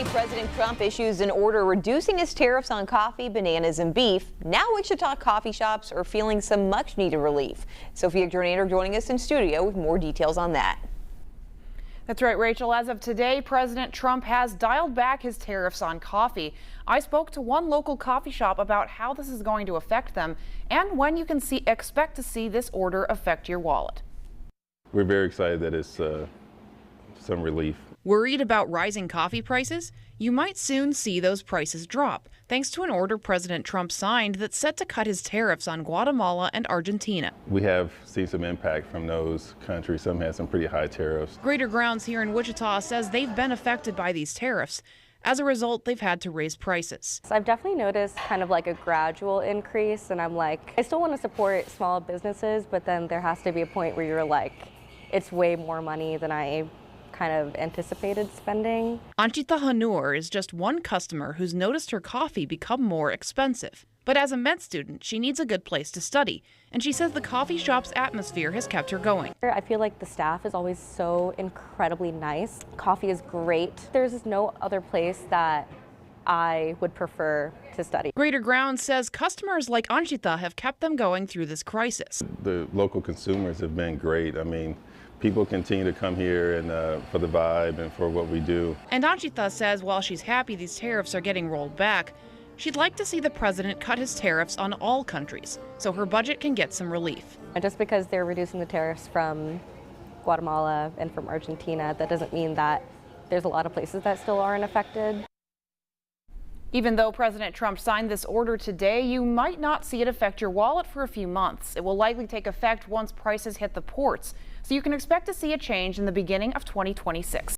President Trump issues an order reducing his tariffs on coffee, bananas, and beef. Now Wichita coffee shops are feeling some much-needed relief. Sophia Jornander joining us in studio with more details on that. That's right, Rachel. As of today, President Trump has dialed back his tariffs on coffee. I spoke to one local coffee shop about how this is going to affect them and when you can expect to see this order affect your wallet. We're very excited that it's some relief. Worried about rising coffee prices? You might soon see those prices drop, thanks to an order President Trump signed that's set to cut his tariffs on Guatemala and Argentina. We have seen some impact from those countries. Some had some pretty high tariffs. Greater Grounds here in Wichita says they've been affected by these tariffs. As a result, they've had to raise prices. So I've definitely noticed kind of like a gradual increase, and I'm like, I still want to support small businesses, but then there has to be a point where you're like, it's way more money than I kind of anticipated spending. Anchita Hanur is just one customer who's noticed her coffee become more expensive. But as a med student, she needs a good place to study, and she says the coffee shop's atmosphere has kept her going. I feel like the staff is always so incredibly nice. Coffee is great. There's no other place that I would prefer to study. Greater Grounds says customers like Anchita have kept them going through this crisis. The local consumers have been great. I mean, people continue to come here and for the vibe and for what we do. And Anchita says while she's happy these tariffs are getting rolled back, she'd like to see the president cut his tariffs on all countries so her budget can get some relief. And just because they're reducing the tariffs from Guatemala and from Argentina, that doesn't mean that there's a lot of places that still aren't affected. Even though President Trump signed this order today, you might not see it affect your wallet for a few months. It will likely take effect once prices hit the ports, so you can expect to see a change in the beginning of 2026.